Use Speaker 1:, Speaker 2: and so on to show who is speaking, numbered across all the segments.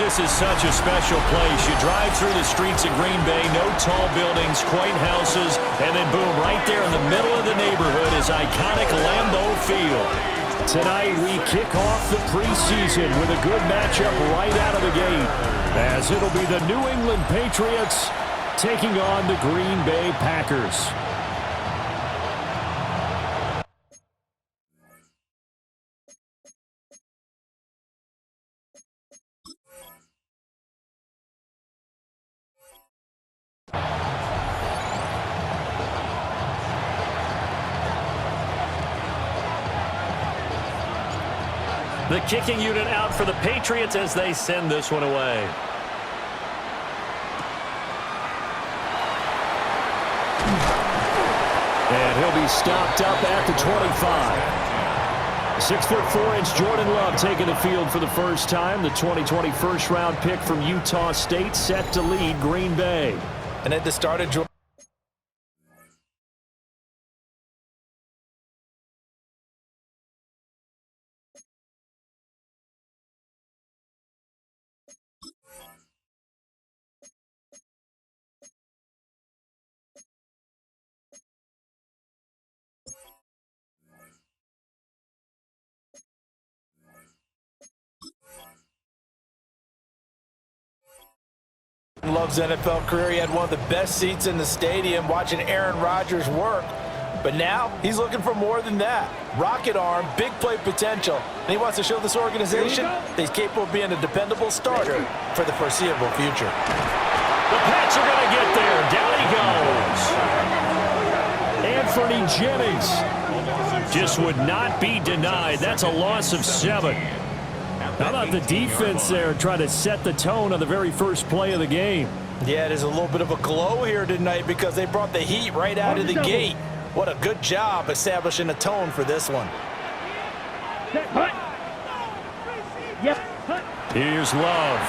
Speaker 1: This is such a special place. You drive through the streets of Green Bay, no tall buildings, quaint houses, and then boom, right there in the middle of the neighborhood is iconic Lambeau Field. Tonight we kick off the preseason with a good matchup right out of the gate, as it'll be the New England Patriots taking on the Green Bay Packers. The kicking unit out for the Patriots as they send this one away. And he'll be stopped up at the 25. 6'4" Jordan Love taking the field for the first time. The 2020 first-round pick from Utah State set to lead Green Bay.
Speaker 2: And at the start of Jordan. Love's NFL career, he had one of the best seats in the stadium watching Aaron Rodgers work. But now he's looking for more than that. Rocket arm, big play potential, and he wants to show this organization that he's capable of being a dependable starter for the foreseeable future.
Speaker 1: The Pats are going to get there. Down he goes. Anthony Jennings just would not be denied. That's a loss of 7. How about the defense there trying to set the tone on the very first play of the game?
Speaker 2: Yeah, there's a little bit of a glow here tonight because they brought the heat right out of the gate. What a good job establishing a tone for this one.
Speaker 1: Here's Love.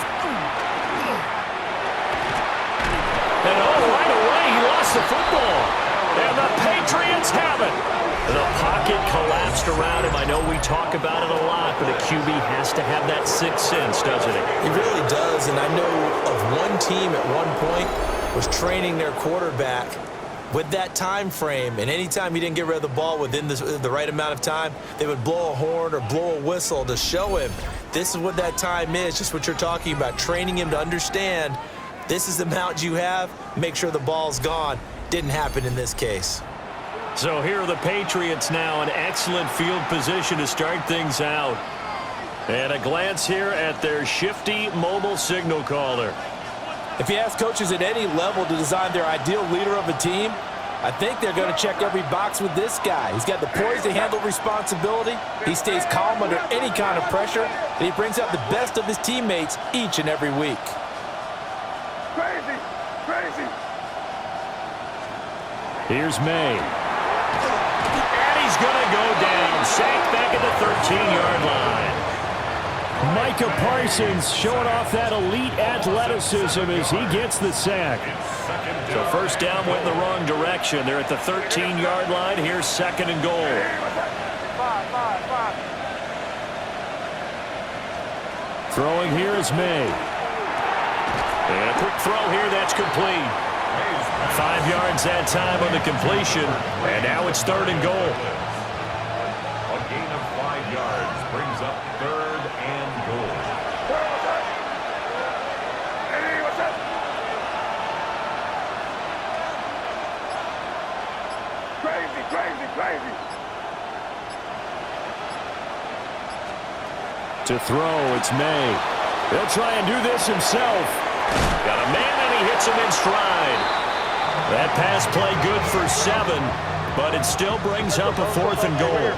Speaker 1: And right away he lost the football. And the Patriots have it. The pocket collapsed around him. I know we talk about it a lot, but a QB has to have that sixth sense, doesn't it?
Speaker 2: He really does, and I know of one team at one point was training their quarterback with that time frame, and anytime he didn't get rid of the ball within the right amount of time, they would blow a horn or blow a whistle to show him this is what that time is, just what you're talking about, training him to understand this is the amount you have, make sure the ball's gone. Didn't happen in this case.
Speaker 1: So here are the Patriots now in excellent field position to start things out. And a glance here at their shifty mobile signal caller.
Speaker 2: If you ask coaches at any level to design their ideal leader of a team, I think they're going to check every box with this guy. He's got the poise to handle responsibility. He stays calm under any kind of pressure, and he brings out the best of his teammates each and every week.
Speaker 3: Crazy, crazy.
Speaker 1: Here's May. And he's going to go down. Sacked back at the 13-yard line. Micah Parsons showing off that elite athleticism as he gets the sack. So first down went in the wrong direction. They're at the 13-yard line. Here's second and goal. Throwing here is May. And a quick throw here, that's complete. 5 yards that time on the completion, and now it's third and goal.
Speaker 3: A gain of 5 yards brings up third and goal. Hey, what's up? Crazy, crazy, crazy.
Speaker 1: To throw, it's May. He'll try and do this himself. Got a man, and he hits him in stride. That pass play good for 7, but it still brings up a fourth and goal.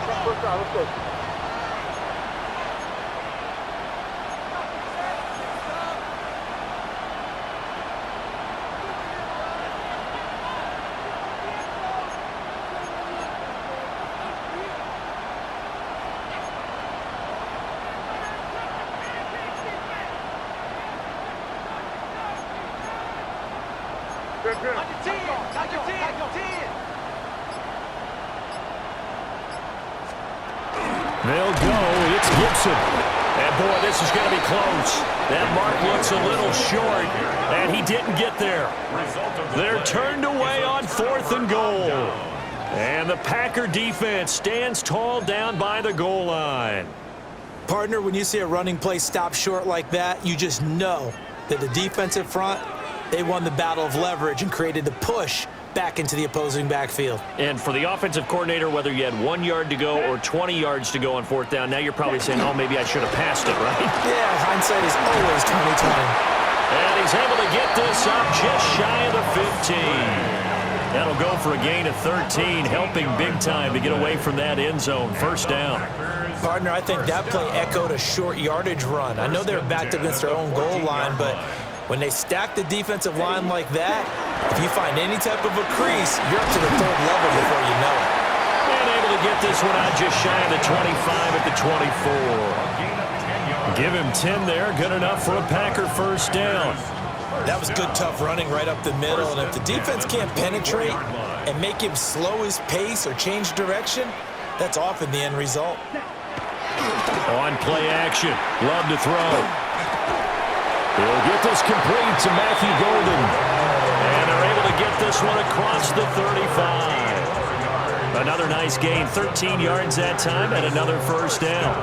Speaker 1: They'll go. It's Gibson. And boy, this is going to be close. That mark looks a little short, and he didn't get there. They're turned away on 4th and goal. And the Packer defense stands tall down by the goal line.
Speaker 2: Partner, when you see a running play stop short like that, you just know that the defensive front, they won the battle of leverage and created the push back into the opposing backfield.
Speaker 1: And for the offensive coordinator, whether you had 1 yard to go or 20 yards to go on 4th down, now you're probably saying, oh, maybe I should have passed it, right?
Speaker 2: Yeah, hindsight is always 20/20.
Speaker 1: And he's able to get this up just shy of the 15. That'll go for a gain of 13, helping big time to get away from that end zone. 1st down.
Speaker 2: Partner, I think that play echoed a short yardage run. I know they were backed against their own goal line, but when they stack the defensive line like that, if you find any type of a crease, you're up to the 3rd level before you know it.
Speaker 1: And able to get this one out just shy of the 25 at the 24. Give him 10 there. Good enough for a Packer 1st down.
Speaker 2: That was good, tough running right up the middle, and if the defense can't penetrate and make him slow his pace or change direction, that's often the end result.
Speaker 1: On play action. Love to throw. He'll get this complete to Matthew Golden. And they're able to get this one across the 35. Another nice gain. 13 yards that time and another 1st down.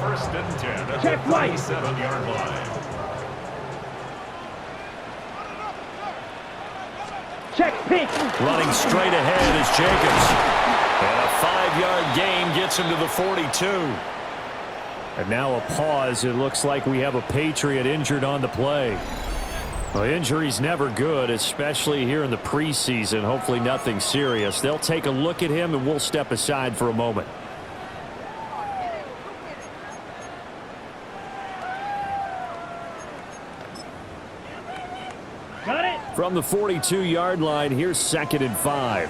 Speaker 3: 1st and 10 at the 37-yard line.
Speaker 4: Check pink.
Speaker 1: Running straight ahead is Jacobs. And a 5-yard gain gets him to the 42. And now a pause. It looks like we have a Patriot injured on the play. Well, injury's never good, especially here in the preseason. Hopefully nothing serious. They'll take a look at him, and we'll step aside for a moment.
Speaker 4: Got it.
Speaker 1: From the 42-yard line, here's 2nd and 5.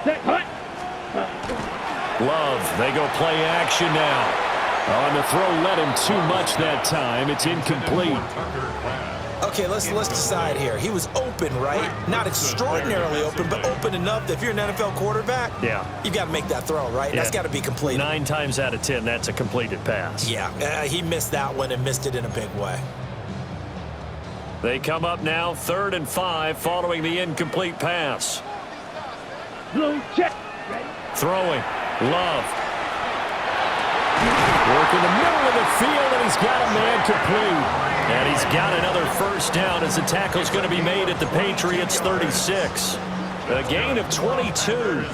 Speaker 4: Set. Hut.
Speaker 1: Love, they go play action now. On the throw, let him too much that time. It's incomplete.
Speaker 2: Okay, let's decide here. He was open, right? Not extraordinarily open, but open enough that if you're an NFL quarterback,
Speaker 1: Yeah.
Speaker 2: you've got to make that throw, right?
Speaker 1: Yeah.
Speaker 2: That's got to be completed.
Speaker 1: 9 times out of 10, that's a completed pass.
Speaker 2: Yeah, he missed that one and missed it in a big way.
Speaker 1: They come up now, 3rd and 5, following the incomplete pass.
Speaker 4: Blue check. Ready.
Speaker 1: Throwing. Love. Work in the middle of the field, and he's got a man complete. And he's got another 1st down as the tackle's going to be made at the Patriots 36. A gain of 22.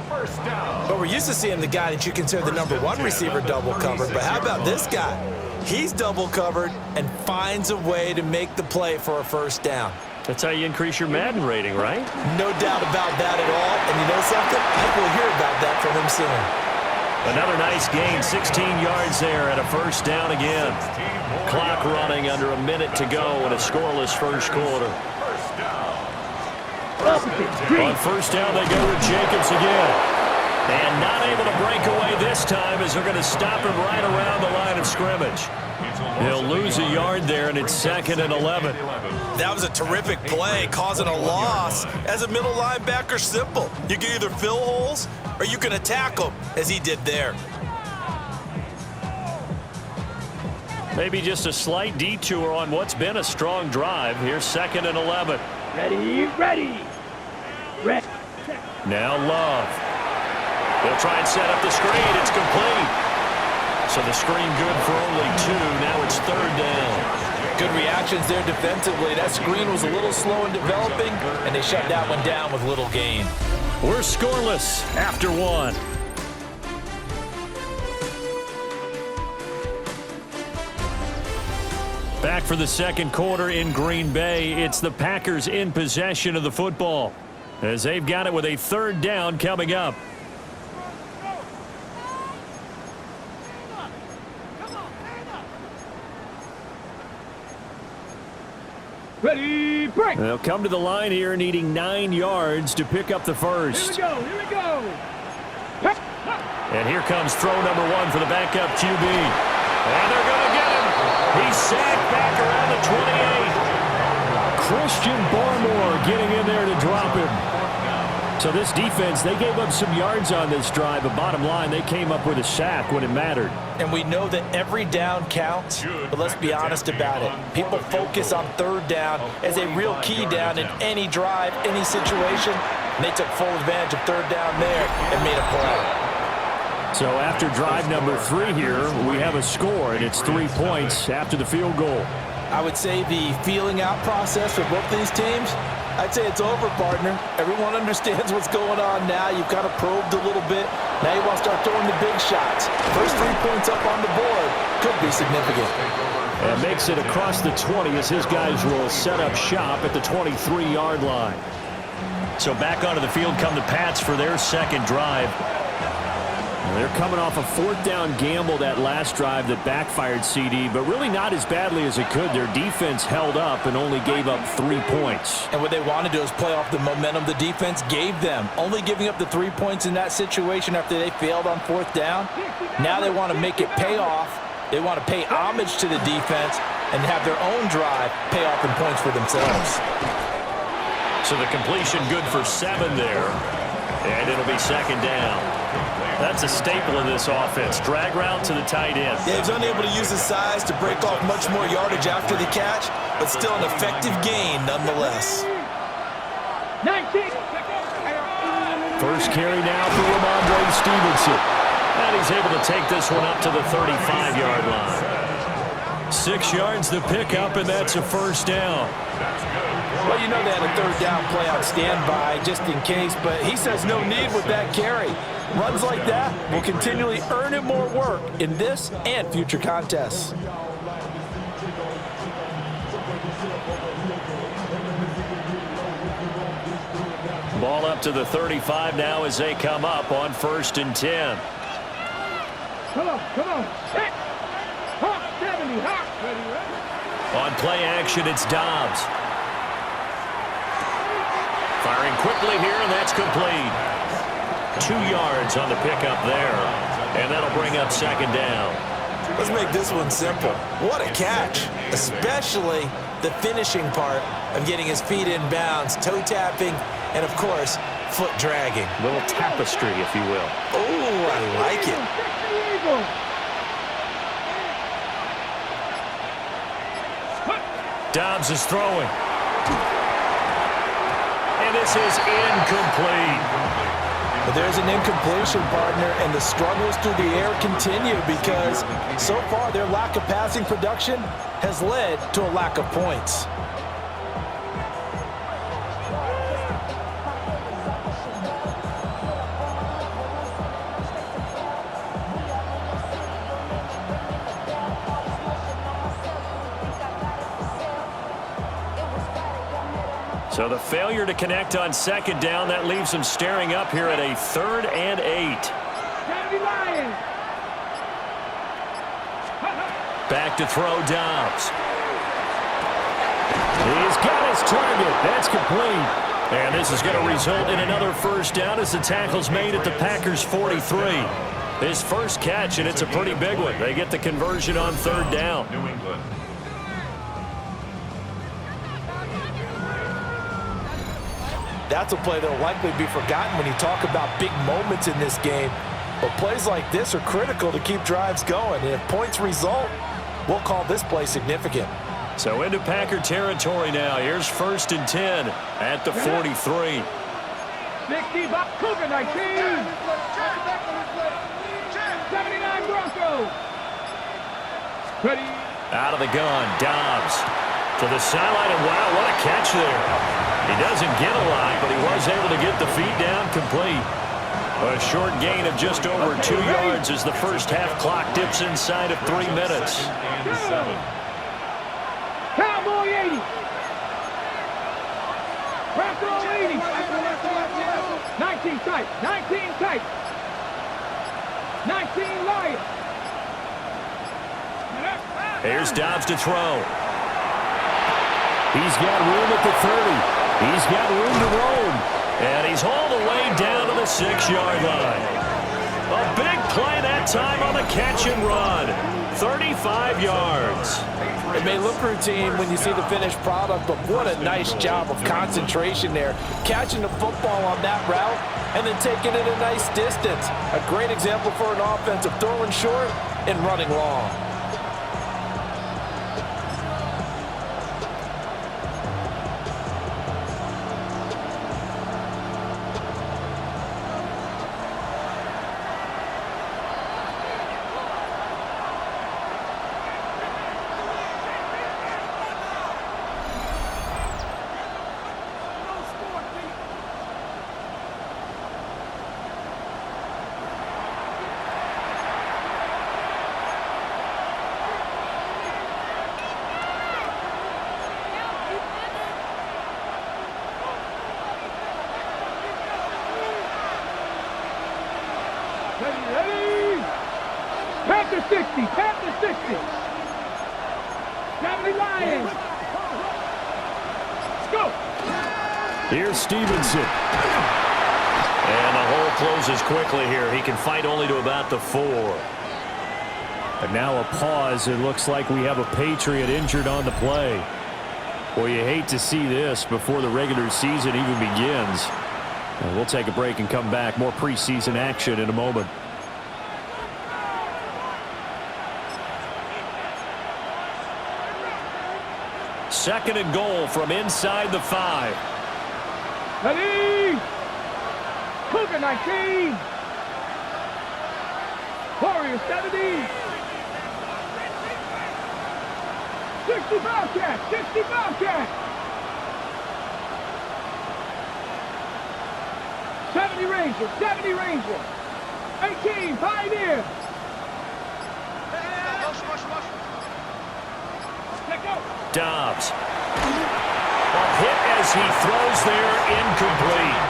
Speaker 2: But we're used to seeing the guy that you consider the #1 receiver double covered. But how about this guy? He's double covered and finds a way to make the play for a 1st down.
Speaker 1: That's how you increase your Madden rating, right?
Speaker 2: No doubt about that at all. And you know something? I think we'll hear about that from him soon.
Speaker 1: Another nice gain, 16 yards there and a 1st down again. Clock running under a minute to go in a scoreless 1st quarter. On 1st down, they go with Jacobs again. And not able to break away this time as they're going to stop him right around the line of scrimmage. He'll lose a yard there, and it's 2nd and 11.
Speaker 2: That was a terrific play, causing a loss. As a middle linebacker, simple. You can either fill holes or you can attack them, as he did there.
Speaker 1: Maybe just a slight detour on what's been a strong drive. Here's 2nd and 11.
Speaker 4: Ready. Ready. Ready.
Speaker 1: Now Love. They'll try and set up the screen. It's complete. So the screen good for only 2. Now it's 3rd down.
Speaker 2: Good reactions there defensively. That screen was a little slow in developing, and they shut that one down with little gain.
Speaker 1: We're scoreless after 1. Back for the 2nd quarter in Green Bay. It's the Packers in possession of the football as they've got it with a 3rd down coming up.
Speaker 4: Ready. Break.
Speaker 1: They'll come to the line here needing 9 yards to pick up the 1st.
Speaker 4: Here we go.
Speaker 1: And here comes throw number 1 for the backup QB. And they're going to get him. He's sacked back around the 28. Christian Barmore getting in there to drop him. So this defense, they gave up some yards on this drive, but bottom line, they came up with a sack when it mattered.
Speaker 2: And we know that every down counts, but let's be honest about it. People focus on third down as a real key down in any drive, any situation. And they took full advantage of third down there and made a play.
Speaker 1: So after drive number 3 here, we have a score, and it's 3 points after the field goal.
Speaker 2: I would say the feeling out process for both these teams, I'd say it's over, partner. Everyone understands what's going on now. You've kind of probed a little bit. Now you want to start throwing the big shots. First 3 points up on the board could be significant.
Speaker 1: And makes it across the 20 as his guys will set up shop at the 23-yard line. So back onto the field come the Pats for their second drive. They're coming off a 4th down gamble that last drive that backfired, CD, but really not as badly as it could. Their defense held up and only gave up 3 points.
Speaker 2: And what they want to do is play off the momentum the defense gave them. Only giving up the 3 points in that situation after they failed on 4th down. Now they want to make it pay off. They want to pay homage to the defense and have their own drive pay off in points for themselves.
Speaker 1: So the completion good for 7 there. And it'll be second down. That's a staple of this offense. Drag route to the tight end.
Speaker 2: Yeah, he's unable to use his size to break off much more yardage after the catch, but still an effective gain nonetheless.
Speaker 4: 19.
Speaker 1: First carry now for Ramondre Stevenson. And he's able to take this one up to the 35-yard line. 6 yards the pickup, and that's a first down.
Speaker 2: Well, you know they had a third down play on standby just in case, but he says no need with that carry. Runs like that will continually earn him more work in this and future contests.
Speaker 1: Ball up to the 35 now as they come up on 1st and 10.
Speaker 4: Come on. Hit. Hawk 70. Hawk. Ready.
Speaker 1: On play action, it's Dobbs. Firing quickly here, and that's complete. 2 yards on the pickup there, and that'll bring up second down.
Speaker 2: Let's make this one simple. What a catch, especially the finishing part of getting his feet in bounds, toe tapping, and of course, foot dragging.
Speaker 1: Little tapestry, if you will.
Speaker 2: Oh, I like it.
Speaker 1: Dobbs is throwing. And this is incomplete.
Speaker 2: But there's an incompletion, partner, and the struggles through the air continue because so far their lack of passing production has led to a lack of points.
Speaker 1: So the failure to connect on second down, that leaves them staring up here at a 3rd and 8. Back to throw Dobbs. He's got his target. That's complete. And this is going to result in another first down as the tackle's made at the Packers' 43. His first catch, and it's a pretty big one. They get the conversion on 3rd down.
Speaker 3: New England.
Speaker 2: That's a play that will likely be forgotten when you talk about big moments in this game. But plays like this are critical to keep drives going. And if points result, we'll call this play significant.
Speaker 1: So into Packer territory now. Here's 1st and 10 at the 43.
Speaker 4: 60, Bob Cougar 19. 79 Broncos. Ready.
Speaker 1: Out of the gun, Dobbs to the sideline, and wow, what a catch there. He doesn't get a lot, but he was able to get the feed down complete. A short gain of just over 2 yards as the first half clock dips inside of 3 minutes.
Speaker 4: Cowboy 80. Bronco 80. 19 tight. 19 tight. 19 Lions.
Speaker 1: Here's Dobbs to throw. He's got room at the 30. He's got room to roam. And he's all the way down to the 6-yard line. A big play that time on the catch and run. 35 yards.
Speaker 2: It may look routine when you see the finished product, but what a nice job of concentration there. Catching the football on that route and then taking it a nice distance. A great example for an offense of throwing short and running long.
Speaker 4: Ready? Panther 60, Panther 60. 70 Lions. Let's go.
Speaker 1: Here's Stevenson. And the hole closes quickly here. He can fight only to about the 4. And now a pause. It looks like we have a Patriot injured on the play. Well, you hate to see this before the regular season even begins. We'll take a break and come back. More preseason action in a moment. Second and goal from inside the 5.
Speaker 4: Ready? Cougar 19. Warrior 70. 60 Bobcat, 60 Bobcat. 70 Ranger, 70 Ranger. 18 Pioneer. Let go.
Speaker 1: Dobbs. A hit as he throws there, incomplete.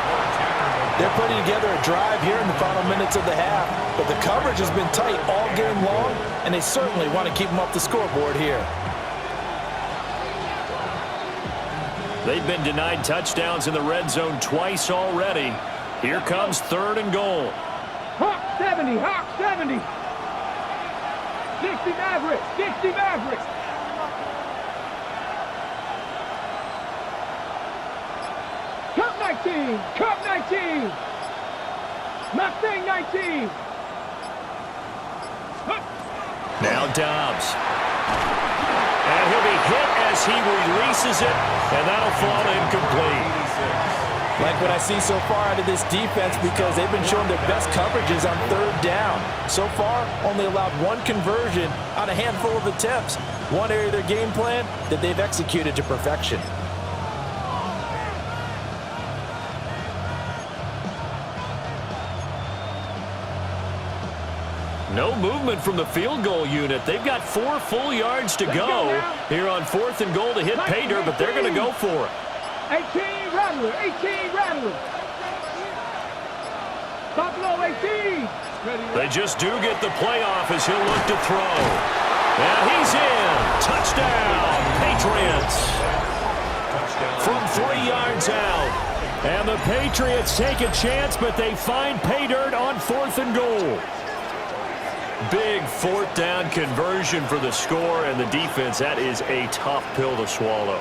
Speaker 2: They're putting together a drive here in the final minutes of the half, but the coverage has been tight all game long, and they certainly want to keep them off the scoreboard here.
Speaker 1: They've been denied touchdowns in the red zone twice already. Here comes third and goal.
Speaker 4: Hawk 70, Hawk 70. 60 Maverick, 60 Maverick. Cup 19, Cup 19. Mustang 19.
Speaker 1: Now Dobbs. And he'll be hit as he releases it, and that'll fall incomplete.
Speaker 2: Like what I see so far out of this defense, because they've been showing their best coverages on third down. So far, only allowed one conversion on a handful of attempts. One area of their game plan that they've executed to perfection.
Speaker 1: No movement from the field goal unit. They've got 4 full yards to go here on fourth and goal to hit pay dirt, but they're going to go for it.
Speaker 4: 18 Rattler, 18 Rattler. Buffalo 18.
Speaker 1: They just do get the playoff as he'll look to throw. And he's in. Touchdown, Patriots. From 3 yards out. And the Patriots take a chance, but they find pay dirt on fourth and goal. Big fourth down conversion for the score, and the defense, that is a tough pill to swallow.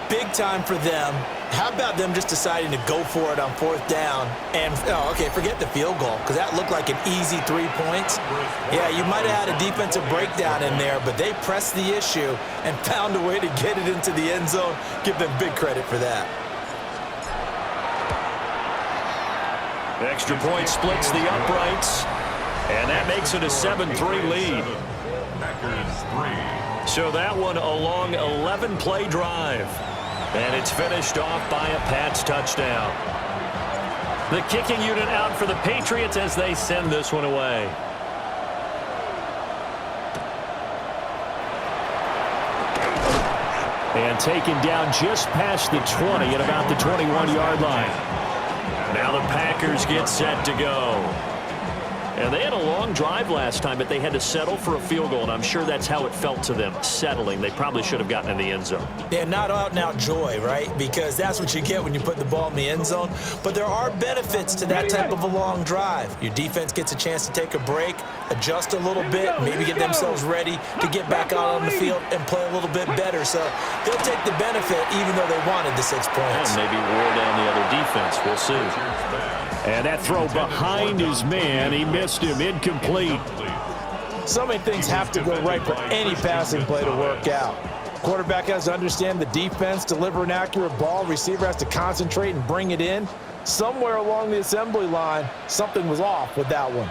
Speaker 2: Big time for them. How about them just deciding to go for it on fourth down? And, forget the field goal, because that looked like an easy 3 points. Yeah, you might have had a defensive breakdown in there, but they pressed the issue and found a way to get it into the end zone. Give them big credit for that.
Speaker 1: The extra point splits the uprights, and that makes it a 7-3 lead. So that one a long 11-play drive. And it's finished off by a Pats touchdown. The kicking unit out for the Patriots as they send this one away. And taken down just past the 20 at about the 21-yard line. Now the Packers get set to go. And they had a long drive last time, but they had to settle for a field goal, and I'm sure that's how it felt to them, settling. They probably should have gotten in the end zone.
Speaker 2: Yeah, not out-and-out joy, right? Because that's what you get when you put the ball in the end zone. But there are benefits to that type of a long drive. Your defense gets a chance to take a break, adjust a little bit, maybe get themselves ready to get back out on the field and play a little bit better. So they'll take the benefit even though they wanted the 6 points.
Speaker 1: And maybe wore down the other defense. We'll see. And that throw behind his man, he missed him, incomplete.
Speaker 5: So many things have to go right for any passing play to work out. Quarterback has to understand the defense, deliver an accurate ball. Receiver has to concentrate and bring it in. Somewhere along the assembly line, something was off with that one.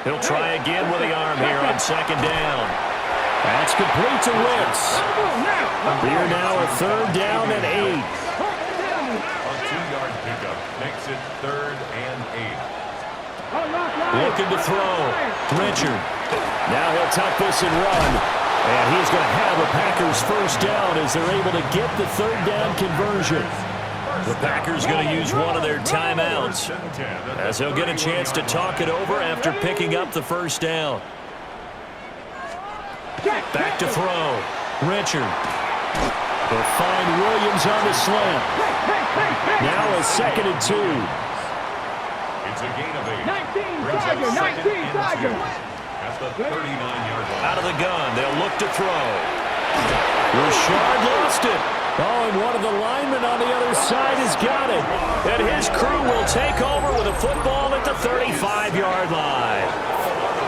Speaker 1: He'll try again with the arm here on second down. That's complete to Wentz. Here now a third down and 8.
Speaker 3: A 2-yard pickup makes it 3rd and 8.
Speaker 1: Looking to throw. Richard. Now he'll tuck this and run. And he's going to have a Packers first down as they're able to get the third down conversion. The Packers going to use one of their timeouts as they'll get a chance to talk it over after picking up the first down. Back to throw. Richard. They'll find Williams on the slant. Now a 2nd and 2.
Speaker 3: It's a gain of 8.
Speaker 4: 19 Tiger.
Speaker 3: At the 39-yard line.
Speaker 1: Out of the gun, they'll look to throw. Rashard lost it. Oh, and one of the linemen on the other side has got it. And his crew will take over with a football at the 35-yard line.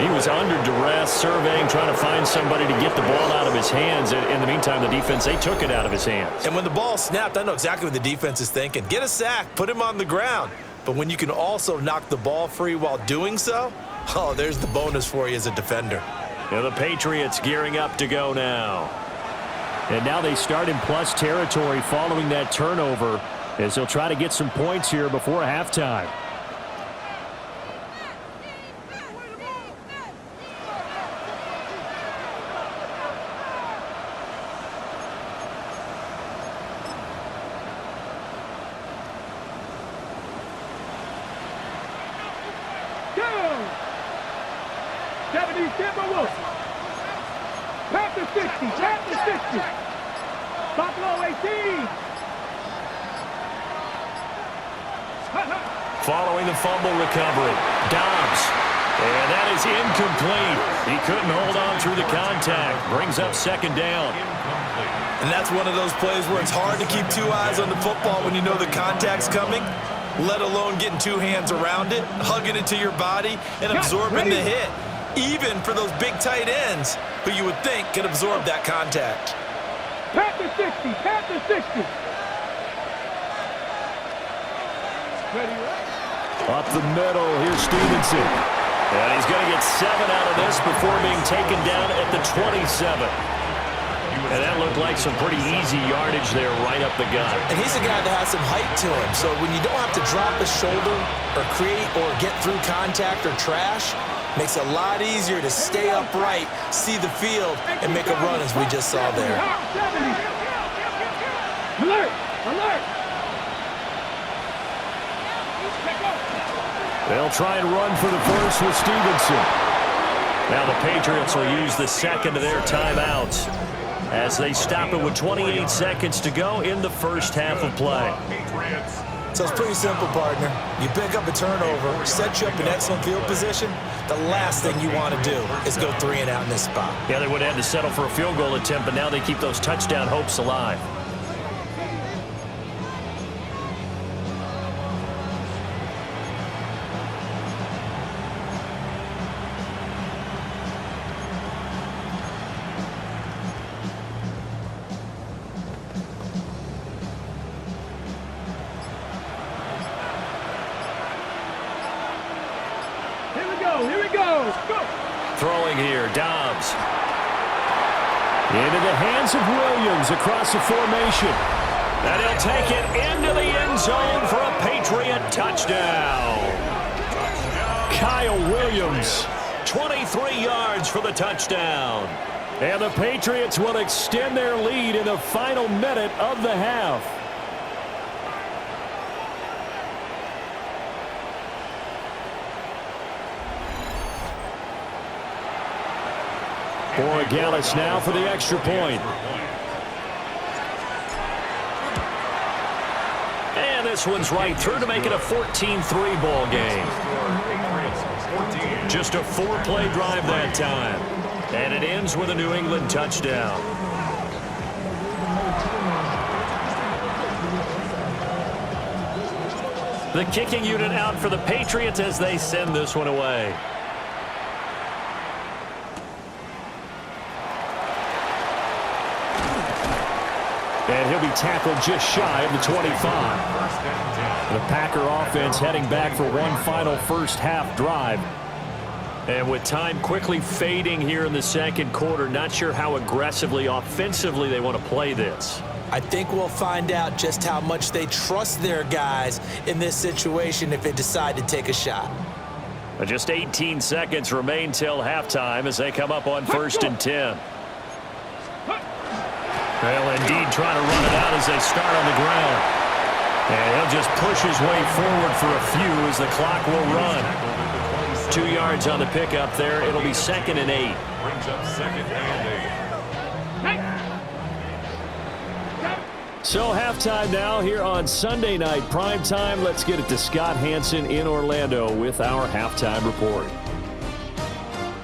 Speaker 1: He was under duress, surveying, trying to find somebody to get the ball out of his hands. In the meantime, the defense, they took it out of his hands.
Speaker 2: And when the ball snapped, I know exactly what the defense is thinking. Get a sack, put him on the ground. But when you can also knock the ball free while doing so, oh, there's the bonus for you as a defender.
Speaker 1: Yeah, the Patriots gearing up to go now. And now they start in plus territory following that turnover as they'll try to get some points here before halftime. Following the fumble recovery, Dobbs. And that is incomplete. He couldn't hold on through the contact. Brings up 2nd down.
Speaker 2: And that's one of those plays where it's hard to keep 2 eyes on the football when you know the contact's coming, let alone getting 2 hands around it, hugging it to your body, and absorbing the hit. Even for those big tight ends who you would think could absorb that contact.
Speaker 4: Panther 60, Panther 60. Ready, right?
Speaker 1: Up the middle, here's Stevenson. And he's going to get 7 out of this before being taken down at the 27. And that looked like some pretty easy yardage there right up the gut.
Speaker 2: And he's a guy that has some height to him, so when you don't have to drop a shoulder or create or get through contact or trash, makes it a lot easier to stay upright, see the field, and make a run as we just saw there.
Speaker 4: Alert! Alert!
Speaker 1: They'll try and run for the first with Stevenson. Now the Patriots will use the second of their timeouts as they stop it with 28 seconds to go in the first half of play.
Speaker 2: So it's pretty simple, partner. You pick up a turnover, set you up in excellent field position. The last thing you want to do is go 3 and out in this spot.
Speaker 1: Yeah, they would have had to settle for a field goal attempt, but now they keep those touchdown hopes alive.
Speaker 4: Here we go. Go.
Speaker 1: Throwing here, Dobbs. Into the hands of Williams across the formation. And he'll take it into the end zone for a Patriot touchdown. Kyle Williams, 23 yards for the touchdown. And the Patriots will extend their lead in the final minute of the half. Borregales now for the extra point. And this one's right through to make it a 14-3 ball game. Just a 4-play drive that time. And it ends with a New England touchdown. The kicking unit out for the Patriots as they send this one away. And he'll be tackled just shy of the 25. The Packer offense heading back for one final first half drive. And with time quickly fading here in the second quarter, not sure how aggressively, offensively they want to play this.
Speaker 2: I think we'll find out just how much they trust their guys in this situation if they decide to take a shot.
Speaker 1: Just 18 seconds remain till halftime as they come up on 1st and 10. Well, indeed, trying to run it out as they start on the ground. And he'll just push his way forward for a few as the clock will run. 2 yards on the pickup there. It'll be 2nd and 8.
Speaker 3: Brings up 2nd and 8.
Speaker 1: So halftime now here on Sunday Night Primetime. Let's get it to Scott Hanson in Orlando with our halftime report.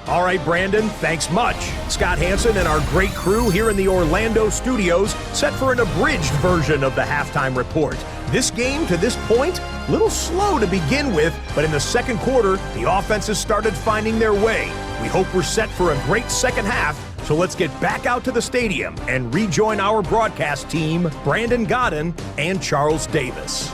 Speaker 6: All right, Brandon, thanks much. Scott Hanson and our great crew here in the Orlando studios set for an abridged version of the halftime report. This game, to this point, a little slow to begin with, but in the second quarter, the offenses started finding their way. We hope we're set for a great second half, so let's get back out to the stadium and rejoin our broadcast team, Brandon Godden and Charles Davis.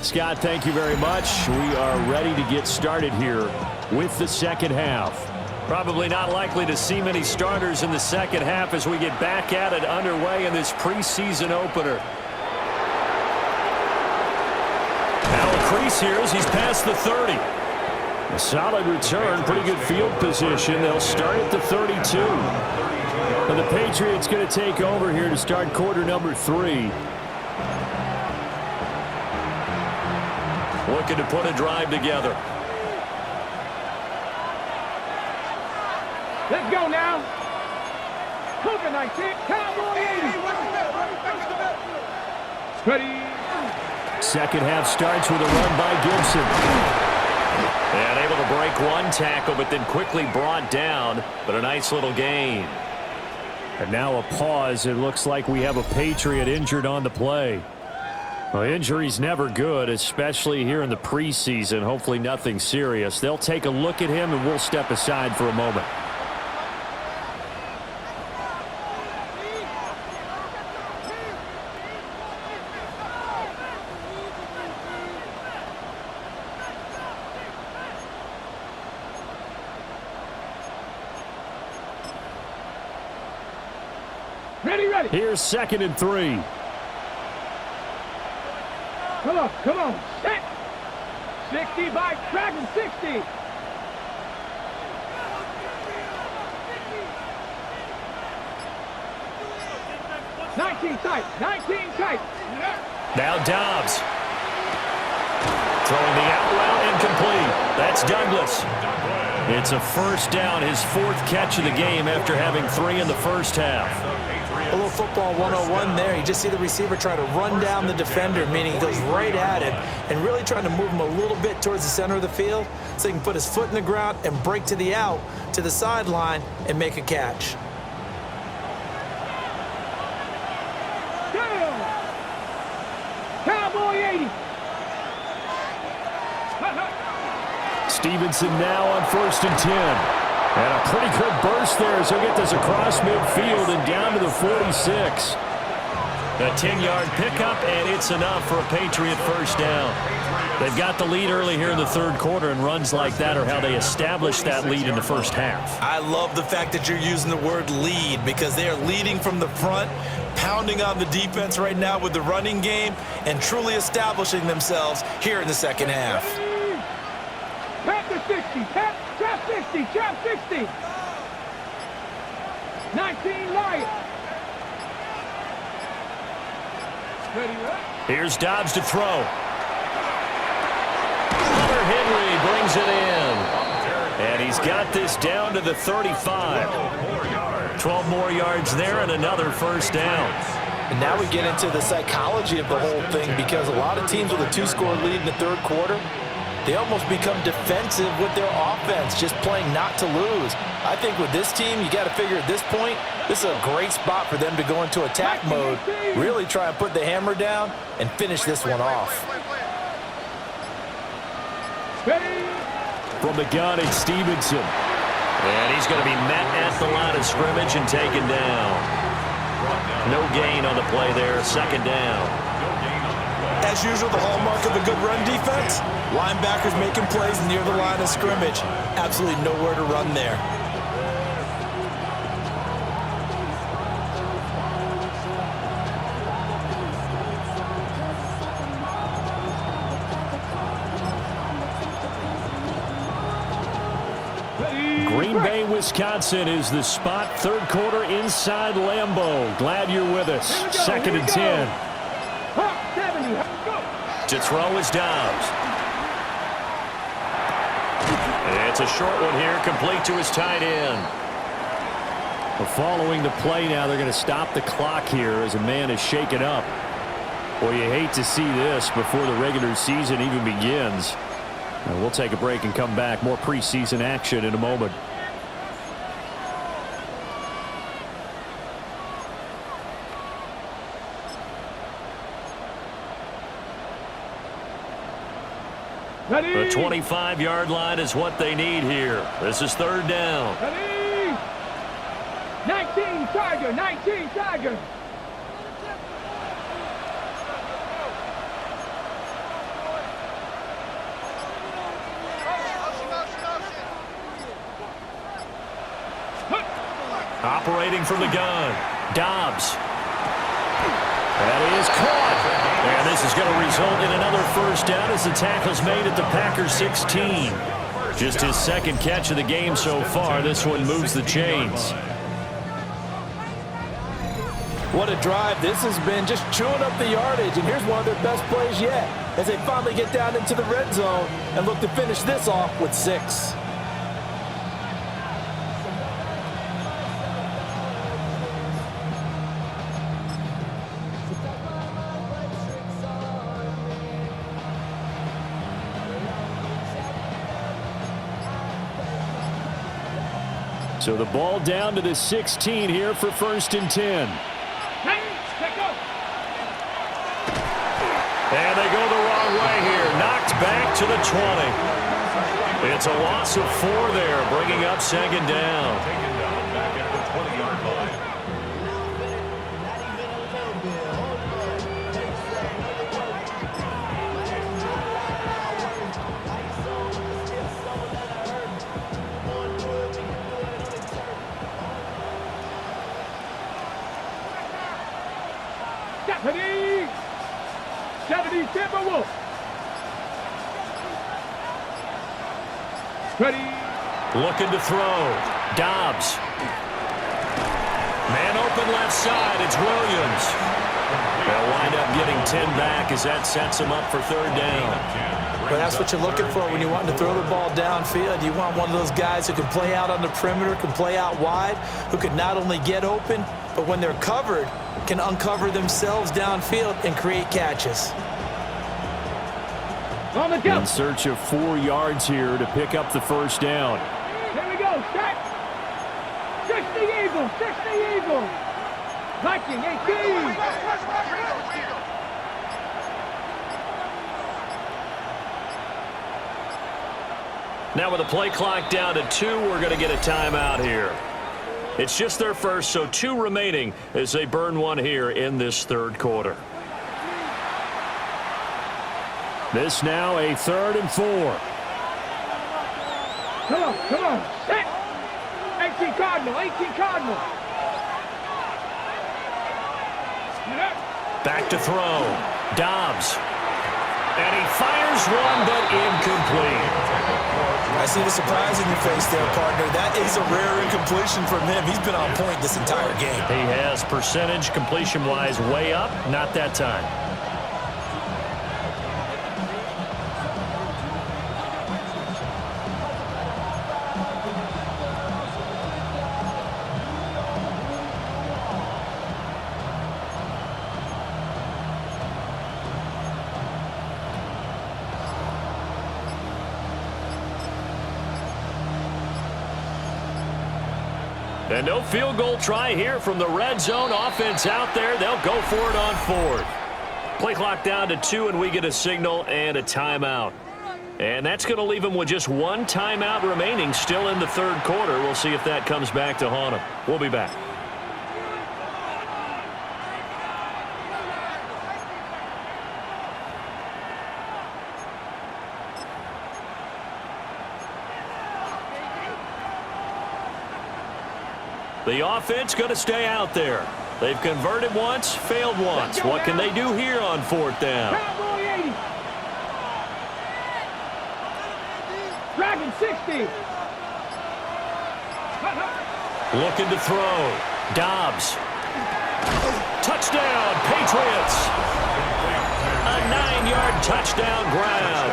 Speaker 1: Scott, thank you very much. We are ready to get started here with the second half. Probably not likely to see many starters in the second half as we get back at it underway in this preseason opener. Now a crease here as he's past the 30. A solid return, pretty good field position. They'll start at the 32. And the Patriots going to take over here to start quarter number 3. Looking to put a drive together.
Speaker 4: Let's go now. Cougar 19, Cowboy 80. Ready.
Speaker 1: Second half starts with a run by Gibson. And able to break one tackle, but then quickly brought down. But a nice little gain. And now a pause. It looks like we have a Patriot injured on the play. Well, injury's never good, especially here in the preseason. Hopefully nothing serious. They'll take a look at him, and we'll step aside for a moment.
Speaker 4: Ready.
Speaker 1: Here's 2nd and 3.
Speaker 4: Come on. Set. 60 by track and 60. Nineteen tight.
Speaker 1: Now Dobbs. Throwing the out route incomplete. That's Douglas. It's a first down, his 4th catch of the game after having 3 in the first half.
Speaker 2: A little football 101 there. You just see the receiver try to run down the defender, meaning he goes right at him and really trying to move him a little bit towards the center of the field so he can put his foot in the ground and break to the out, to the sideline, and make a catch.
Speaker 4: Cowboy 80.
Speaker 1: Stevenson now on 1st and 10. And a pretty good burst there as he'll get this across midfield and down to the 46. A 10-yard pickup, and it's enough for a Patriot first down. They've got the lead early here in the third quarter, and runs like that are how they establish that lead in the first half.
Speaker 2: I love the fact that you're using the word lead because they are leading from the front, pounding on the defense right now with the running game, and truly establishing themselves here in the second half.
Speaker 4: Pat the 60. Trap 60. 19 Lions. Ready.
Speaker 1: Here's Dobbs to throw. Hunter Henry brings it in. And he's got this down to the 35. 12 more yards there and another first down.
Speaker 2: And now we get into the psychology of the whole thing, because a lot of teams with a 2-score lead in the third quarter, they almost become defensive with their offense, just playing not to lose. I think with this team, you got to figure at this point, this is a great spot for them to go into attack mode, really try and put the hammer down and finish this one off.
Speaker 1: From the gun, it's Stevenson. And he's going to be met at the line of scrimmage and taken down. No gain on the play there, second down.
Speaker 5: As usual, the hallmark of a good run defense, linebackers making plays near the line of scrimmage. Absolutely nowhere to run there.
Speaker 1: Green Bay, Wisconsin is the spot. Third quarter inside Lambeau. Glad you're with us. Second and 10. To throw is Dobbs. It's a short one here, complete to his tight end. Following the play now, they're going to stop the clock here as a man is shaken up. Well, you hate to see this before the regular season even begins. We'll take a break and come back. More preseason action in a moment. The 25-yard line is what they need here. This is third down.
Speaker 4: 19 Tiger, 19 Tiger.
Speaker 1: Operating from the gun, Dobbs. That is caught. And this is going to result in another first down as the tackle's made at the Packers 16. Just his second catch of the game so far. This one moves the chains.
Speaker 5: What a drive this has been, just chewing up the yardage. And here's one of their best plays yet as they finally get down into the red zone and look to finish this off with 6.
Speaker 1: So the ball down to the 16 here for first and 10. And they go the wrong way here. Knocked back to the 20. It's a loss of 4 there, bringing up second down.
Speaker 3: Taken down back at the 20-yard line.
Speaker 4: Timberwolves. Ready.
Speaker 1: Looking to throw. Dobbs. Man open left side. It's Williams. They'll wind up getting 10 back as that sets them up for third down.
Speaker 2: But that's what you're looking for when you want to throw the ball downfield. You want one of those guys who can play out on the perimeter, can play out wide, who can not only get open, but when they're covered, can uncover themselves downfield and create catches.
Speaker 4: On the go.
Speaker 1: In search of 4 yards here to pick up the first down.
Speaker 4: Here we go. Set. 60 Eagles. 60 Eagles. Viking 18.
Speaker 1: Now with the play clock down to 2, we're going to get a timeout here. It's just their first, so 2 remaining as they burn one here in this third quarter. This now a 3rd and 4.
Speaker 4: Come on, come on. Set. 18 Cardinal, 18 Cardinal.
Speaker 1: Back to throw. Dobbs. And he fires one, but incomplete.
Speaker 2: I see the surprise in your face there, partner. That is a rare incompletion from him. He's been on point this entire game.
Speaker 1: He has percentage completion-wise way up, not that time. And no field goal try here from the red zone. Offense out there. They'll go for it on 4th. Play clock down to 2, and we get a signal and a timeout. And that's going to leave them with just 1 timeout remaining still in the 3rd quarter. We'll see if that comes back to haunt them. We'll be back. The offense going to stay out there. They've converted once, failed once. What can they do here on 4th down?
Speaker 4: Dragon 60.
Speaker 1: Looking to throw. Dobbs. Touchdown, Patriots. A 9-yard touchdown grab.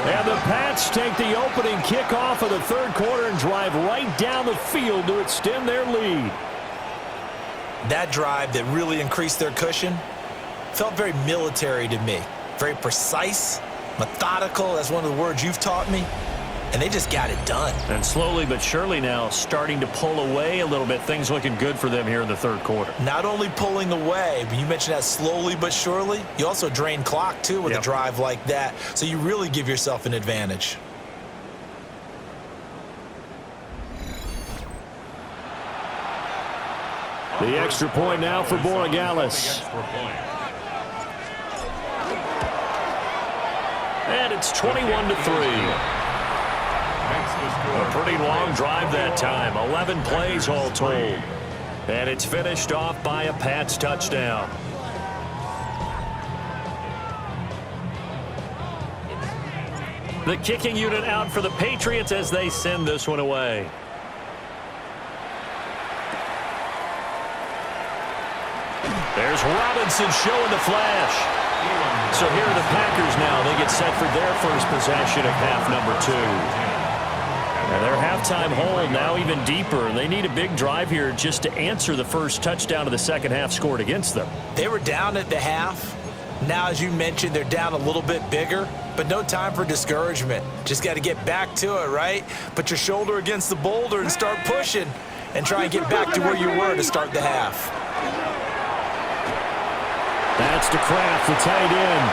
Speaker 1: And the Pats take the opening kickoff of the 3rd quarter and drive right down the field to extend their lead.
Speaker 2: That drive that really increased their cushion felt very military to me. Very precise, methodical. That's one of the words you've taught me. And they just got it done.
Speaker 1: And slowly but surely now starting to pull away a little bit. Things looking good for them here in the 3rd quarter.
Speaker 2: Not only pulling away, but you mentioned that slowly but surely. You also drain clock, too, with a drive like that. So you really give yourself an advantage.
Speaker 1: The extra point now for Borregales. And it's 21-3. A pretty long drive that time. 11 plays all told. And it's finished off by a Pats touchdown. The kicking unit out for the Patriots as they send this one away. There's Robinson showing the flash. So here are the Packers now. They get set for their first possession of half number 2. And their halftime hole now even deeper. They need a big drive here just to answer the first touchdown of the second half scored against them.
Speaker 2: They were down at the half. Now, as you mentioned, they're down a little bit bigger, but no time for discouragement. Just got to get back to it, right? Put your shoulder against the boulder and start pushing and try and get back to where you were to start the half.
Speaker 1: That's to Kraft, the tight end.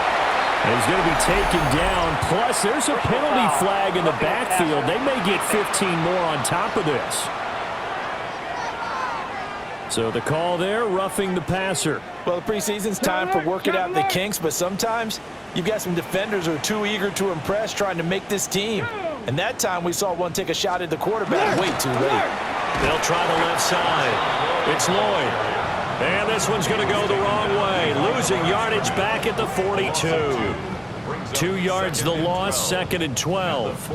Speaker 1: And he's going to be taken down. Plus, there's a penalty flag in the backfield. They may get 15 more on top of this. So the call there, roughing the passer.
Speaker 5: Well, the preseason's time for working out the kinks, but sometimes you've got some defenders who are too eager to impress trying to make this team. And that time we saw one take a shot at the quarterback way too late.
Speaker 1: They'll try the left side. It's Lloyd. And this one's going to go the wrong way. Losing yardage back at the 42. 2 yards the loss, 2nd and 12.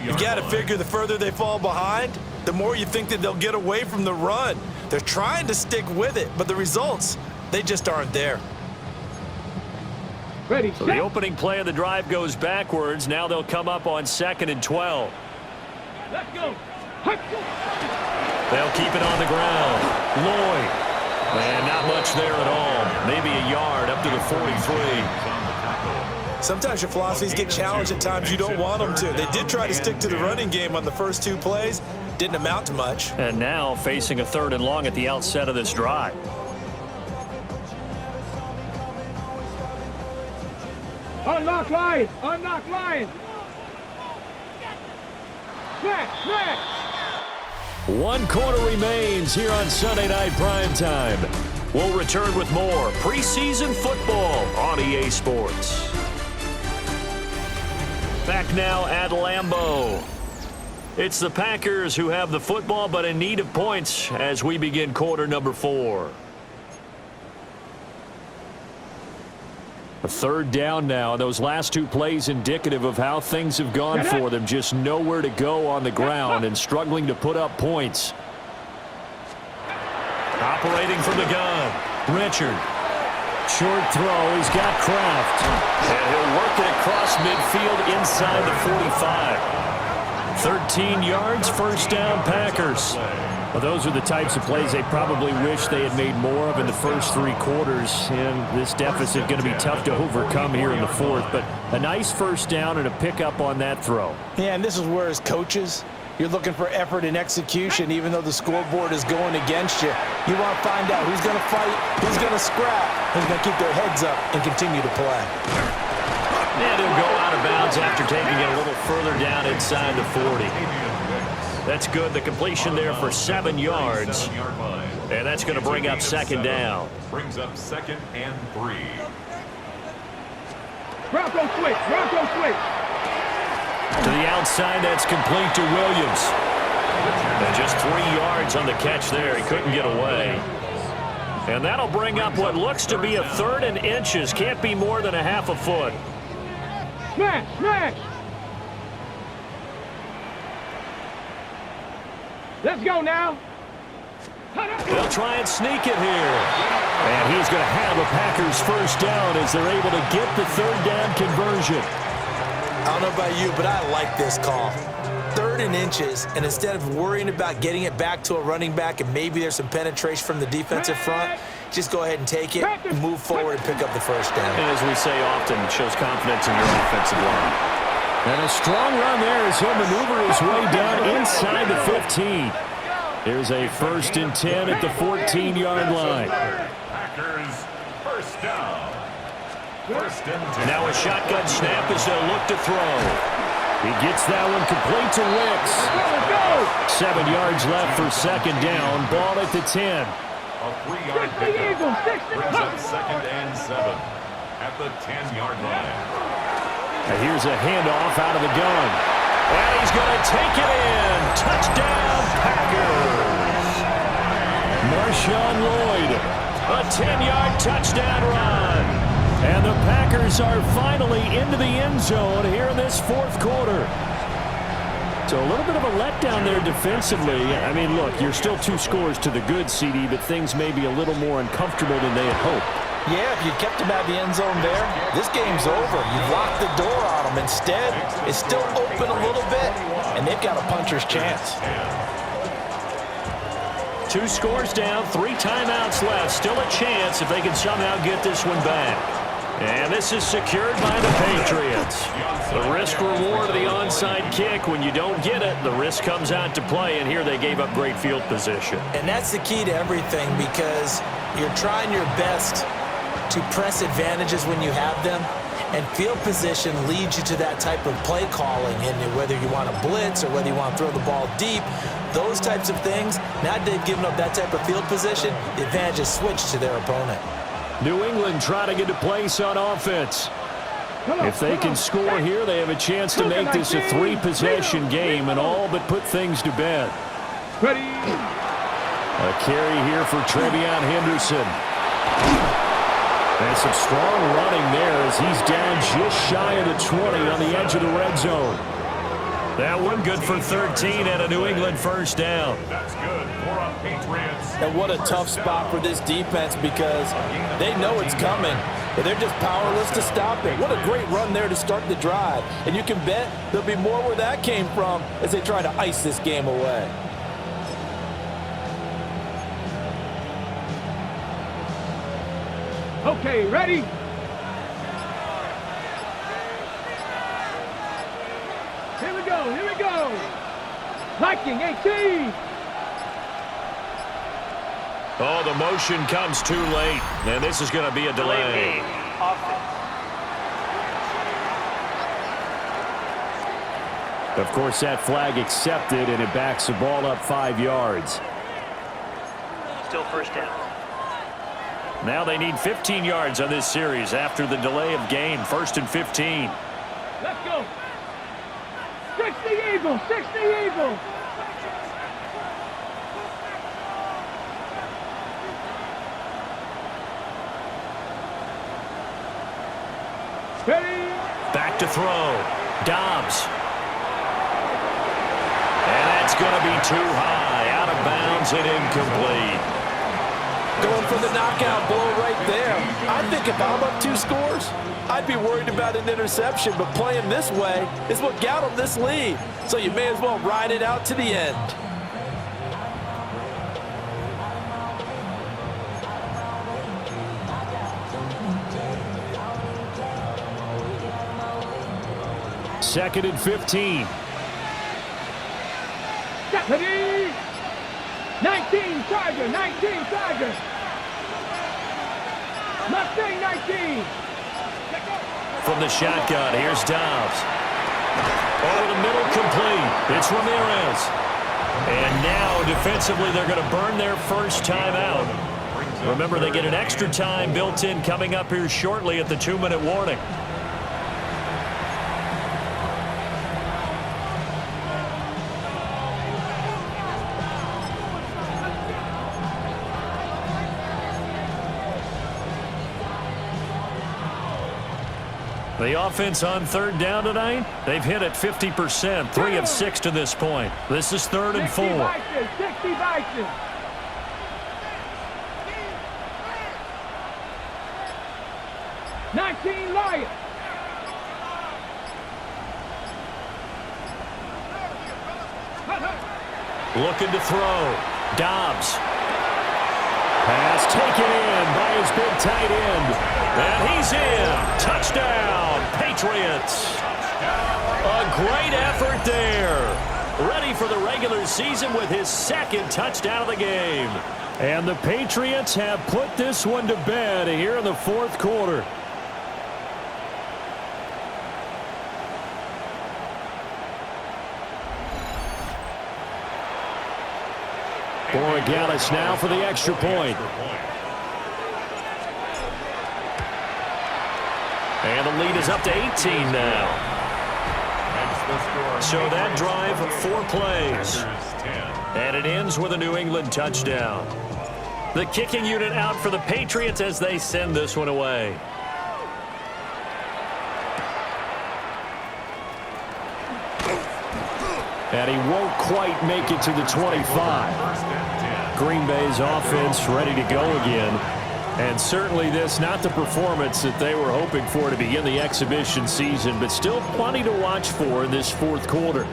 Speaker 2: You've got to figure the further they fall behind, the more you think that they'll get away from the run. They're trying to stick with it, but the results, they just aren't there.
Speaker 4: Ready,
Speaker 1: so the opening play of the drive goes backwards. Now they'll come up on 2nd and 12.
Speaker 4: Let's go.
Speaker 1: They'll keep it on the ground. Lloyd. And not much there at all. Maybe a yard up to the 43.
Speaker 2: Sometimes your philosophies get challenged at times you don't want them to. They did try to stick to the running game on the first 2 plays. Didn't amount to much.
Speaker 1: And now facing a 3rd and long at the outset of this drive.
Speaker 4: Unlock line. Unlock line. Snap.
Speaker 1: 1 quarter remains here on Sunday Night Primetime. We'll return with more preseason football on EA Sports. Back now at Lambeau. It's the Packers who have the football but in need of points as we begin quarter number 4. A 3rd down now. Those last 2 plays indicative of how things have gone for them. Just nowhere to go on the ground and struggling to put up points. Operating from the gun. Richard. Short throw. He's got Kraft. And he'll work it across midfield inside the 45. 13 yards, 1st down Packers. Well, those are the types of plays they probably wish they had made more of in the first 3 quarters. And this deficit going to be tough to overcome here in the 4th. But a nice 1st down and a pickup on that throw.
Speaker 5: Yeah, and this is where as coaches, You're looking for effort and execution, even though the scoreboard is going against you. You want to find out who's going to fight, who's going to scrap, who's going to keep their heads up and continue to play.
Speaker 1: And he'll go out of bounds after taking it a little further down inside the 40. That's good. The completion there for 7 yards. And that's going to bring up second down.
Speaker 3: Brings up 2nd and 3.
Speaker 4: Bronco switch, Bronco switch.
Speaker 1: To the outside, that's complete to Williams. And just 3 yards on the catch there. He couldn't get away. And that'll bring up what looks to be a 3rd and inches. Can't be more than a half a foot.
Speaker 4: Smash, smash. Let's go now.
Speaker 1: They'll try and sneak it here. And he's going to have a Packers first down as they're able to get the 3rd down conversion.
Speaker 2: I don't know about you, but I like this call. 3rd and inches, and instead of worrying about getting it back to a running back and maybe there's some penetration from the defensive front, just go ahead and take it, move forward, and pick up the first down.
Speaker 1: And as we say often, it shows confidence in your offensive line. And a strong run there as he'll maneuver his way down inside the 15. Here's a 1st and 10 at the 14-yard line.
Speaker 3: Packers first down. 1st and 10.
Speaker 1: Now a shotgun snap as they'll look to throw. He gets that one complete to Wicks. 7 yards left for second down. Ball at the 10.
Speaker 3: A 3-yard pickup. Brings up 2nd and 7 at the 10-yard line.
Speaker 1: And here's a handoff out of the gun. And he's going to take it in. Touchdown, Packers. Marshawn Lloyd. A 10-yard touchdown run. And the Packers are finally into the end zone here in this 4th quarter. So a little bit of a letdown there defensively. I mean, look, you're still 2 scores to the good, CD, but things may be a little more uncomfortable than they had hoped.
Speaker 5: Yeah, if you kept him out of the end zone there, this game's over. You've locked the door on him. Instead, it's still open a little bit, and they've got a puncher's chance.
Speaker 1: 2 scores down, 3 timeouts left. Still a chance if they can somehow get this one back. And this is secured by the Patriots. The risk-reward of the onside kick. When you don't get it, the risk comes out to play, and here they gave up great field position.
Speaker 2: And that's the key to everything, because you're trying your best to press advantages when you have them, and field position leads you to that type of play calling. And whether you want to blitz or whether you want to throw the ball deep, those types of things, now that they've given up that type of field position, the advantage is switched to their opponent.
Speaker 1: New England trying to get a place on offense. If they can score here, they have a chance to make this a 3-possession game and all but put things to bed.
Speaker 4: Ready.
Speaker 1: A carry here for Trevion Henderson. And some strong running there as he's down just shy of the 20 on the edge of the red zone. That one good for 13 and a New England first down.
Speaker 3: That's good for a Patriots.
Speaker 5: And what a tough spot for this defense, because they know it's coming, but they're just powerless to stop it. What a great run there to start the drive. And you can bet there'll be more where that came from as they try to ice this game away.
Speaker 4: Okay, ready? Here we go, here we go. Viking 18.
Speaker 1: Oh, the motion comes too late. And this is going to be a delay. Of course, that flag accepted, and it backs the ball up 5 yards.
Speaker 7: Still first down.
Speaker 1: Now they need 15 yards on this series after the delay of game. 1st and 15.
Speaker 4: Let's go. 60 Eagles, 60 Eagles. Ready.
Speaker 1: Back to throw. Dobbs. And that's going to be too high. Out of bounds and incomplete.
Speaker 5: Going for the knockout blow right there. I think if I'm up 2 scores, I'd be worried about an interception, but playing this way is what got them this lead. So you may as well ride it out to the end.
Speaker 1: Second and 15.
Speaker 4: Ready? 19 Tiger, 19 Tiger. Mustang 19.
Speaker 1: From the shotgun, here's Dobbs. Over the middle, complete. It's Ramirez. And now, defensively, they're going to burn their first time out. Remember, they get an extra time built in coming up here shortly at the 2-minute warning. The offense on third down tonight, they've hit it 50%, 3 of 6 to this point. This is 3rd and 4.
Speaker 4: 60 Bison. Lions.
Speaker 1: Looking to throw. Dobbs. Pass taken in by his big tight end. And he's in. Touchdown, Patriots. A great effort there. Ready for the regular season with his 2nd touchdown of the game. And the Patriots have put this one to bed here in the 4th quarter. Borregales now for the extra point. And the lead is up to 18 now. So that drive, 4 plays. And it ends with a New England touchdown. The kicking unit out for the Patriots as they send this one away. And he won't quite make it to the 25. Green Bay's offense ready to go again. And certainly this, not the performance that they were hoping for to begin the exhibition season, but still plenty to watch for in this 4th quarter.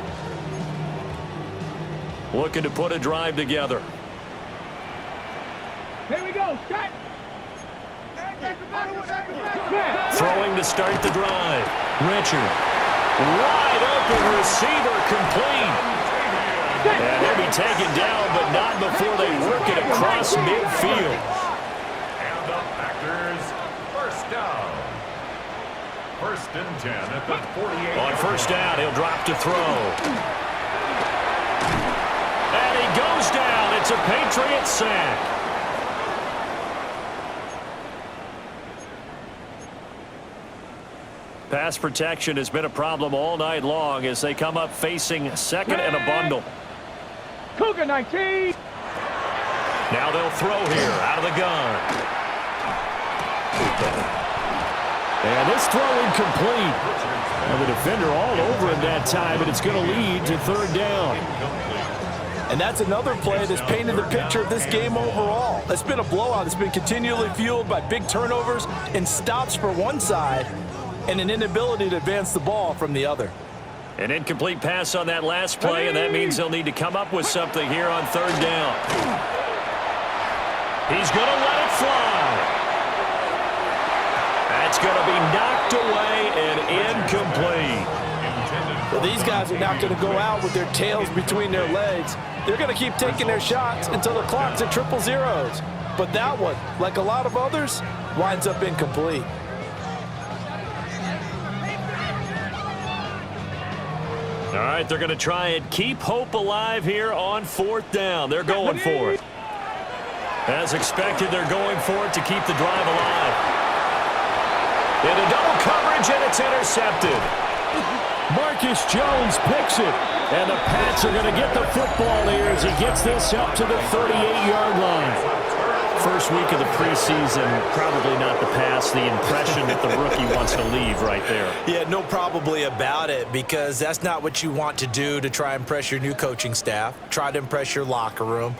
Speaker 1: Looking to put a drive together.
Speaker 4: Here we go, Scott.
Speaker 1: Throwing to start the drive. Richard. Wide open receiver, complete. And he'll be taken down, but not before they work it across midfield.
Speaker 3: And the Packers, first down. 1st and 10 at the 48.
Speaker 1: On first down, he'll drop to throw. And he goes down. It's a Patriots sack. Pass protection has been a problem all night long as they come up facing 2nd and a bundle.
Speaker 4: Cougar 19.
Speaker 1: Now they'll throw here out of the gun. And this throw incomplete. And the defender all over him that time, and it's going to lead to 3rd down.
Speaker 5: And that's another play that's painted the picture of this game overall. It's been a blowout. It's been continually fueled by big turnovers and stops for one side and an inability to advance the ball from the other.
Speaker 1: An incomplete pass on that last play, and that means they'll need to come up with something here on 3rd down. He's going to let it fly. That's going to be knocked away and incomplete.
Speaker 5: Well, these guys are not going to go out with their tails between their legs. They're going to keep taking their shots until the clock's at 000. But that one, like a lot of others, winds up incomplete.
Speaker 1: All right, they're going to try and keep hope alive here on 4th down. They're going for it. As expected, they're going for it to keep the drive alive. Into double coverage, and it's intercepted. Marcus Jones picks it. And the Pats are going to get the football here as he gets this up to the 38-yard line. First week of the preseason, probably not the pass, the impression that the rookie wants to leave right there.
Speaker 2: Yeah, no probably about it, because that's not what you want to do to try and impress your new coaching staff, try to impress your locker room,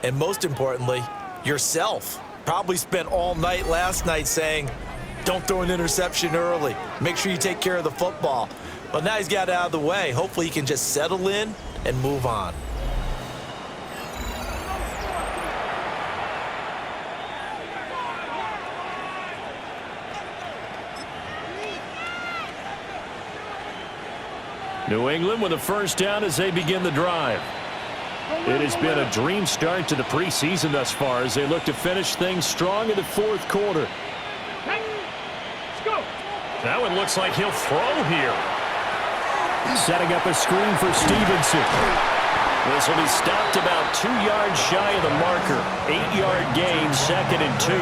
Speaker 2: and most importantly, yourself. Probably spent all night last night saying, don't throw an interception early. Make sure you take care of the football. But now he's got it out of the way. Hopefully he can just settle in and move on.
Speaker 1: New England with a first down as they begin the drive. It has been a dream start to the preseason thus far as they look to finish things strong in the fourth quarter.
Speaker 4: Let's go.
Speaker 1: That one looks like he'll throw here. Setting up a screen for Stevenson. This will be stopped about 2 yards shy of the marker. 8-yard gain, 2nd and 2.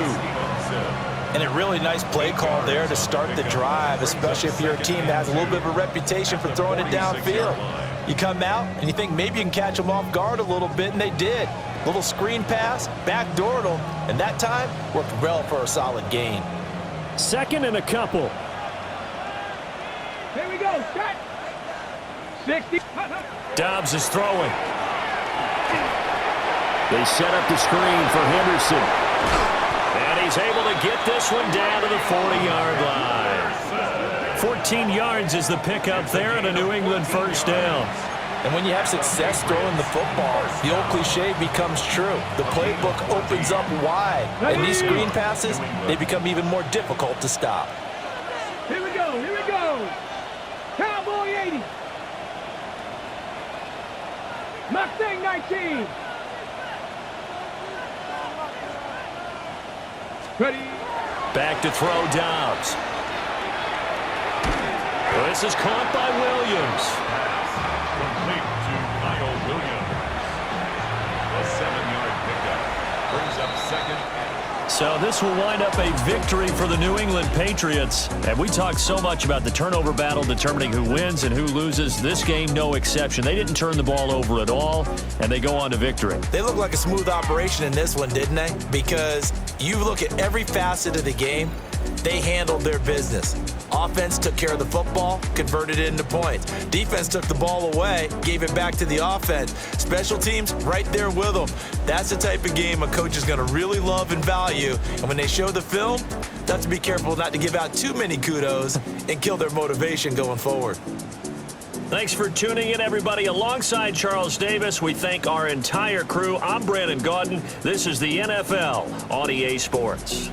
Speaker 5: And a really nice play call there to start the drive, especially if you're a team that has a little bit of a reputation for throwing it downfield. You come out and you think maybe you can catch them off guard a little bit, and they did. Little screen pass, backdoored them, and that time worked well for a solid gain.
Speaker 1: 2nd and a couple.
Speaker 4: Here we go. Set. 60.
Speaker 1: Dobbs is throwing. They set up the screen for Henderson. And he's able to get this one down to the 40-yard line. 14 yards is the pickup there and a New England first down.
Speaker 5: And when you have success throwing the football, the old cliche becomes true. The playbook opens up wide. And these screen passes, they become even more difficult to stop.
Speaker 4: Here we go. Here we go. Cowboy 80. Mustang 19. Ready.
Speaker 1: Back to throw Dobbs. This is caught by Williams.
Speaker 3: Complete to Kyle Williams. A 7-yard pickup. Brings up 2nd.
Speaker 1: So this will wind up a victory for the New England Patriots. And we talked so much about the turnover battle determining who wins and who loses. This game, no exception. They didn't turn the ball over at all, and they go on to victory.
Speaker 2: They look like a smooth operation in this one, didn't they? Because you look at every facet of the game, they handled their business. Offense took care of the football, converted it into points. Defense took the ball away, gave it back to the offense. Special teams right there with them. That's the type of game a coach is going to really love and value. And when they show the film, they have to be careful not to give out too many kudos and kill their motivation going forward.
Speaker 1: Thanks for tuning in, everybody. Alongside Charles Davis, we thank our entire crew. I'm Brandon Gaudin. This is the NFL on EA Sports.